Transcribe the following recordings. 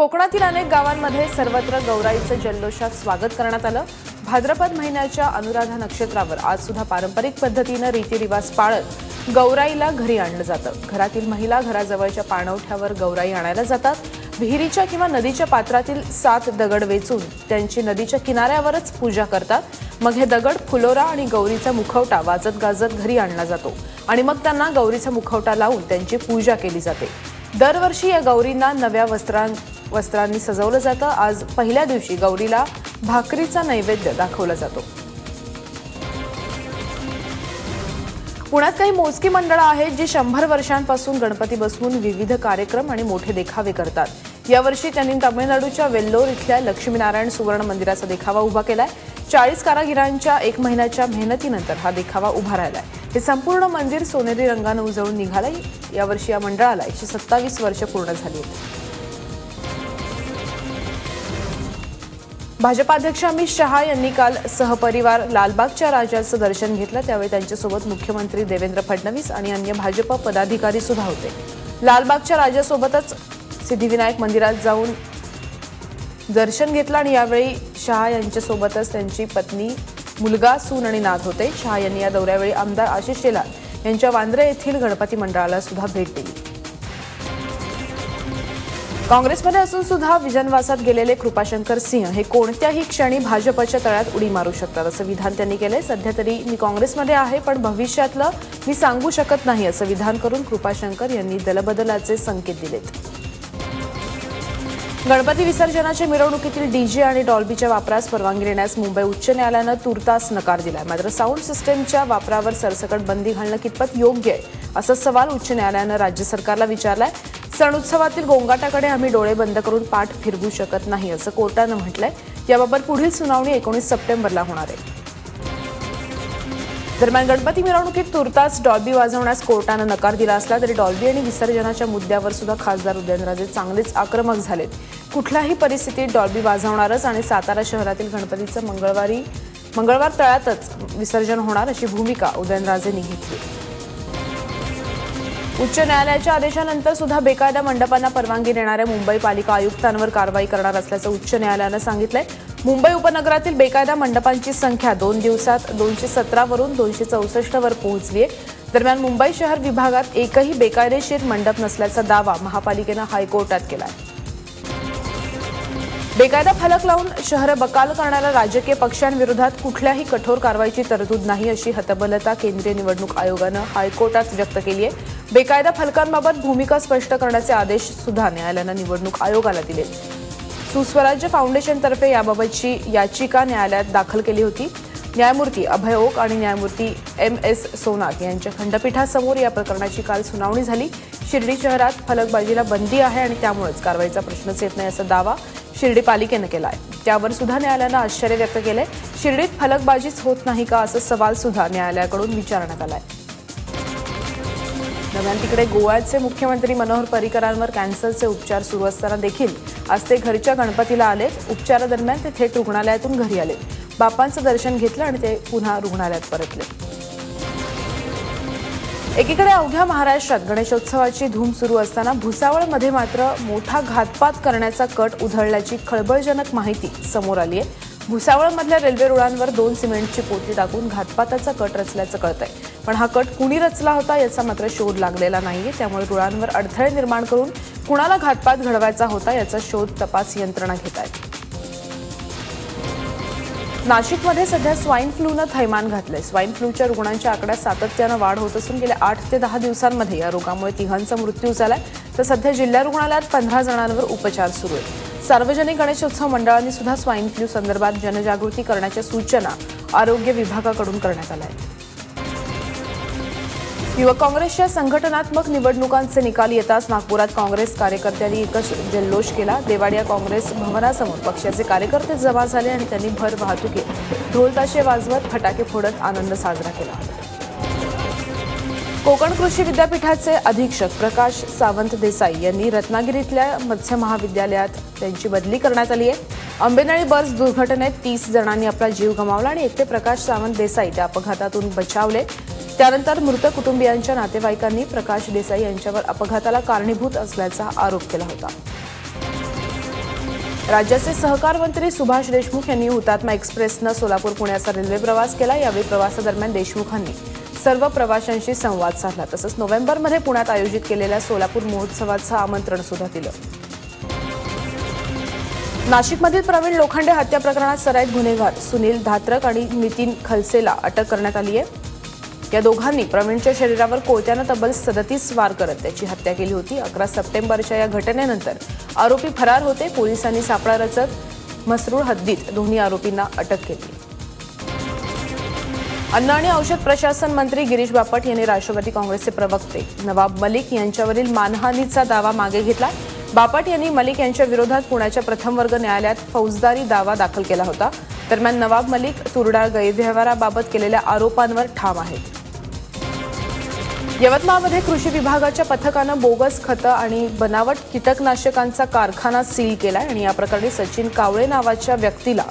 कोकणातील अनेक गावांमध्ये सर्वत्र गौराईचं जल्लोषात स्वागत करण्यात आलं। भाद्रपद महिन्याच्या अनुराधा नक्षत्रावर आज सुद्धा पारंपरिक पद्धतीने रीतिरिवाज पाळत गौराईला घरी आणलं जातं। घरातील महिला घराजवळच्या पाणवठ्यावर गौराई आणायला जातात। विहिरीच्या किंवा नदीच्या पात्रातील 7 दगड वेचून त्यांची नदीच्या किनाऱ्यावरच पूजा करतात। मग हे दगड फुलोरा आणि गौरीचा मुखवटा वाजत गाजत घरी आणला जातो आणि मग त्यांना गौरीचा मुखवटा लावून त्यांची पूजा केली जाते। दरवर्षी या गौरींना नव्या वस्त्रांनी सजवलं जातं। आज पहिल्या दिवशी गौरीला भाकरीचा नैवेद्य दाखवला जातो। पुण्यात काही मोजकी मंडळं आहेत जी 100 वर्षांपासून गणपती बसवून विविध कार्यक्रम आणि मोठे देखावे करतात। यावर्षी त्यांनी तामिळनाडूच्या वेल्लोर इथल्या लक्ष्मीनारायण सुवर्ण मंदिराचा देखावा उभा केलाय। 40 कारागिरांच्या 1 महिन्याच्या मेहनतीनंतर हा देखावा उभा राहिलाय। हे संपूर्ण मंदिर सोनेरी रंगाने उजळून निघालंय। यावर्षी या मंडळाला 127 वर्ष पूर्ण झाली आहेत। भाजपाध्यक्ष अमित शहा यांनी काल सहपरिवार लालबागच्या राजाचं दर्शन घेतलं। त्यावेळी त्यांच्यासोबत मुख्यमंत्री देवेंद्र फडणवीस आणि अन्य भाजप पदाधिकारी सुद्धा होते। लालबागच्या राजासोबतच सिद्धिविनायक मंदिरात जाऊन दर्शन घेतलं आणि यावेळी शहा यांच्यासोबतच त्यांची पत्नी, मुलगा, सून आणि नात होते। शहा यांनी या दौऱ्यावेळी आमदार आशिष शेलार यांच्या वांद्रे येथील गणपती मंडळाला सुद्धा भेट दिली। काँग्रेसमध्ये असून सुद्धा विजनवासात गेलेले कृपाशंकर सिंह हे कोणत्याही क्षणी भाजपच्या तळ्यात उडी मारू शकतात असं विधान त्यांनी केलंय। सध्या तरी मी काँग्रेसमध्ये आहे पण भविष्यातलं मी सांगू शकत नाही असं विधान करून कृपाशंकर यांनी दलबदलाचे संकेत दिलेत। गणपती विसर्जनाच्या मिरवणुकीतील डीजे आणि डॉल्बीच्या वापरास परवानगी देण्यास मुंबई उच्च न्यायालयानं तूर्तास नकार दिलाय। मात्र साऊंड सिस्टमच्या वापरावर सरसकट बंदी घालणं कितपत योग्य आहे असा सवाल उच्च न्यायालयानं राज्य सरकारला विचारलाय। सण उत्सवातील गोंगाटाकडे आम्ही डोळे बंद करून पाठ फिरवू शकत नाही असं कोर्टानं म्हटलंय। याबाबत पुढील सुनावणी 19 सप्टेंबरला होणार आहे। दरम्यान गणपती मिरवणुकीत तूर्तास डॉल्बी वाजवण्यास कोर्टानं नकार दिला असला तरी डॉल्बी आणि विसर्जनाच्या मुद्द्यावर सुद्धा खासदार उदयनराजे चांगलेच आक्रमक झालेत। कुठल्याही परिस्थितीत डॉल्बी वाजवणारच आणि सातारा शहरातील गणपतीचं मंगळवार तळ्यातच विसर्जन होणार अशी भूमिका उदयनराजेंनी घेतली। उच्च न्यायालयाच्या आदेशानंतर सुद्धा बेकायदा मंडपांना परवानगी देणाऱ्या मुंबई पालिका आयुक्तांवर कारवाई करणार असल्याचं उच्च न्यायालयानं सांगितलंय। मुंबई उपनगरातील बेकायदा मंडपांची संख्या 2 दिवसात 217 वरून 264 वर पोहोचली आहे। दरम्यान मुंबई शहर विभागात एकही बेकायदेशीर मंडप नसल्याचा दावा महापालिकेनं हायकोर्टात केलाय। बेकायदा फलक लावून शहर बकाल करणाऱ्या राजकीय पक्षांविरोधात कुठल्याही कठोर कारवाईची तरतूद नाही अशी हतबलता केंद्रीय निवडणूक आयोगानं हायकोर्टात व्यक्त केली आहे। बेकायदा फलकांबाबत भूमिका स्पष्ट करण्याचे आदेश सुद्धा न्यायालयानं निवडणूक आयोगाला दिले। सुस्वराज्य फाउंडेशनतर्फे याबाबतची याचिका न्यायालयात दाखल केली होती। न्यायमूर्ती अभय ओक आणि न्यायमूर्ती MS सोनाक यांच्या खंडपीठासमोर या प्रकरणाची काल सुनावणी झाली। शिर्डी शहरात फलकबाजीला बंदी आहे आणि त्यामुळेच कारवाईचा प्रश्नच येत नाही असा दावा शिर्डी पालिकेनं केला आहे। त्यावर सुद्धा न्यायालयानं आश्चर्य व्यक्त केलंय। शिर्डीत फलकबाजीच होत नाही का असा सवाल सुद्धा न्यायालयाकडून विचारण्यात आलाय। दरम्यान तिकडे गोव्याचे मुख्यमंत्री मनोहर पर्रीकरांवर कॅन्सरचे उपचार सुरू असताना देखील आज ते घरच्या गणपतीला आलेत। उपचारादरम्यान ते थेट रुग्णालयातून घरी आले, बाप्पांचं दर्शन घेतलं आणि ते पुन्हा रुग्णालयात परतले। एकीकडे अवघ्या महाराष्ट्रात गणेशोत्सवाची धूम सुरू असताना भुसावळमध्ये मात्र मोठा घातपात करण्याचा कट उधळल्याची खळबळजनक माहिती समोर आली आहे। भुसावळमधल्या रेल्वे रुळांवर 2 सिमेंटची पोती टाकून घातपाताचा कट रचल्याचं कळतंय, पण हा कट कुणी रचला होता याचा मात्र शोध लागलेला नाहीये। त्यामुळे रुळांवर अडथळे निर्माण करून कुणाला घातपात घडवायचा होता याचा शोध तपास यंत्रणा घेत आहेत। नाशिकमध्ये सध्या स्वाईन फ्लूनं थैमान घातलंय। स्वाईन फ्लूच्या रुग्णांच्या आकड्यात सातत्यानं वाढ होत असून गेल्या 8 ते 10 दिवसांमध्ये या रोगामुळे 3 मृत्यू झालाय। तर सध्या जिल्हा रुग्णालयात 15 जणांवर उपचार सुरू आहेत। सार्वजनिक गणेशोत्सव मंडळांनी सुद्धा स्वाईन फ्लू संदर्भात जनजागृती करण्याच्या सूचना आरोग्य विभागाकडून करण्यात आल्या आहेत। युवक काँग्रेसच्या संघटनात्मक निवडणुकांचे निकाल येताच नागपुरात काँग्रेस कार्यकर्त्यांनी एकच जल्लोष केला। देवाडिया काँग्रेस भवनासमोर पक्षाचे कार्यकर्ते जमा झाले आणि त्यांनी भर वाहतुकीत ढोल ताशे वाजवत फटाके फोडत आनंद साजरा केला। कोकण कृषी विद्यापीठाचे अधीक्षक प्रकाश सावंत देसाई यांनी रत्नागिरीतल्या मत्स्य महाविद्यालयात त्यांची बदली करण्यात आली आहे। आंबेनळी बस दुर्घटनेत 30 जणांनी आपला जीव गमावला आणि एकटे प्रकाश सावंत देसाई त्या अपघातातून बचावले। त्यानंतर मृत कुटुंबियांच्या नातेवाईकांनी प्रकाश देसाई यांच्यावर अपघाताला कारणीभूत असल्याचा आरोप केला होता। राज्याचे सहकार मंत्री सुभाष देशमुख यांनी हुतात्मा एक्सप्रेसनं सोलापूर पुण्याचा रेल्वे प्रवास केला। यावेळी प्रवासादरम्यान देशमुखांनी सर्व प्रवाशांशी संवाद साधला। तसंच नोव्हेंबरमध्ये पुण्यात आयोजित केलेल्या सोलापूर महोत्सवाचं आमंत्रण सुद्धा दिलं। नाशिकमधील प्रवीण लोखंडे हत्या प्रकरणात सराईत गुन्हेगार सुनील धात्रक आणि नितीन खलसेला अटक करण्यात आली आहे। या दोघांनी प्रवीणच्या शरीरावर कोयत्यानं तब्बल 37 वार करत त्याची हत्या केली होती। 11 सप्टेंबरच्या या घटनेनंतर आरोपी फरार होते। पोलिसांनी सापळा रचत म्हसरूळ हद्दीत दोन्ही आरोपींना अटक केली। अन्न आणि औषध प्रशासन मंत्री गिरीश बापट यांनी राष्ट्रवादी काँग्रेसचे प्रवक्ते नवाब मलिक यांच्यावरील मानहानीचा दावा मागे घेतला। बापट यांनी मलिक यांच्या विरोधात पुण्याच्या प्रथम वर्ग न्यायालयात फौजदारी दावा दाखल केला होता। दरम्यान नवाब मलिक तुरडाळ गैरव्यवहाराबाबत केलेल्या आरोपांवर ठाम आहेत। यवतमाळमध्ये कृषी विभागाच्या पथकानं बोगस खतं आणि बनावट कीटकनाशकांचा कारखाना सील केलाय आणि या प्रकरणी सचिन कावळे नावाच्या व्यक्तीला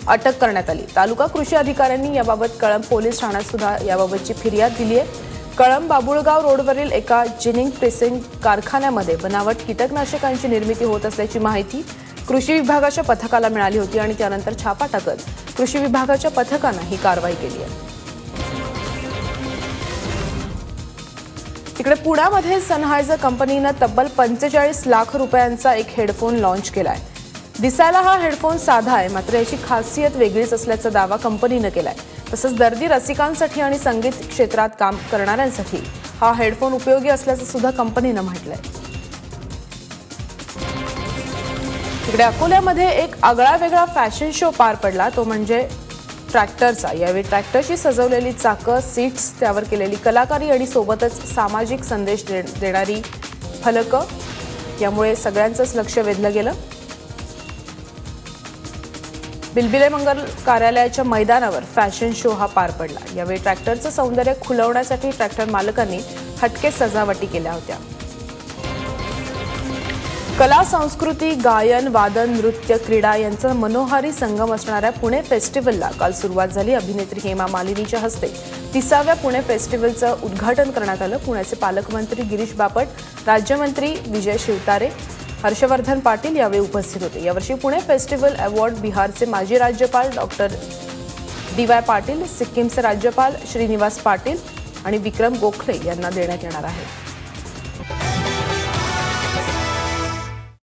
अटक करण्यात आली। तालुका कृषी अधिकाऱ्यांनी याबाबत कळंब पोलीस ठाण्यात सुद्धा याबाबतची फिर्याद दिली आहे। कळंब बाबुळगाव रोडवरील एका जिनिंग प्रेसिंग कारखान्यामध्ये बनावट कीटकनाशकांची निर्मिती होत असल्याची माहिती कृषी विभागाच्या पथकाला मिळाली होती आणि त्यानंतर छापा टाकत कृषी विभागाच्या पथकानं ही कारवाई केली आहे। तिकडे पुण्यामध्ये सनहायझर कंपनीनं तब्बल 45 लाख रुपयांचा एक हेडफोन लॉन्च केलाय। दिसायला हा हेडफोन साधा आहे, मात्र याची खासियत वेगळीच असल्याचा दावा कंपनीनं केलाय। तसंच दर्दी रसिकांसाठी आणि संगीत क्षेत्रात काम करणाऱ्यांसाठी हा हेडफोन उपयोगी असल्याचं सुद्धा कंपनीनं म्हटलंय। तिकडे अकोल्यामध्ये एक आगळावेगळा फॅशन शो पार पडला, तो म्हणजे ट्रॅक्टरचा। यावेळी ट्रॅक्टरशी सजवलेली चाकं, सीट्स, त्यावर केलेली कलाकारी आणि सोबतच सामाजिक संदेश देणारी फलकं, यामुळे सगळ्यांचंच लक्ष वेधलं गेलं। बिलबिले मंगल कार्यालयाच्या मैदानावर फॅशन शो हा पार पडला। यावेळी ट्रॅक्टरचं सौंदर्य खुलवण्यासाठी ट्रॅक्टर मालकांनी हटके सजावटी केल्या होत्या। कला, संस्कृती, गायन, वादन, नृत्य, क्रीडा यांचा मनोहारी संगम असणाऱ्या पुणे फेस्टिव्हलला काल सुरुवात झाली। अभिनेत्री हेमा मालिनीच्या हस्ते 30व्या पुणे फेस्टिव्हलचं उद्घाटन करण्यात आलं। पुण्याचे पालकमंत्री गिरीश बापट, राज्यमंत्री विजय शिवतारे, हर्षवर्धन पाटील यावेळी उपस्थित होते। यावर्षी पुणे फेस्टिव्हल अवॉर्ड बिहारचे माजी राज्यपाल डॉक्टर DY पाटील, सिक्कीमचे राज्यपाल श्रीनिवास पाटील आणि विक्रम गोखले यांना देण्यात येणार आहे।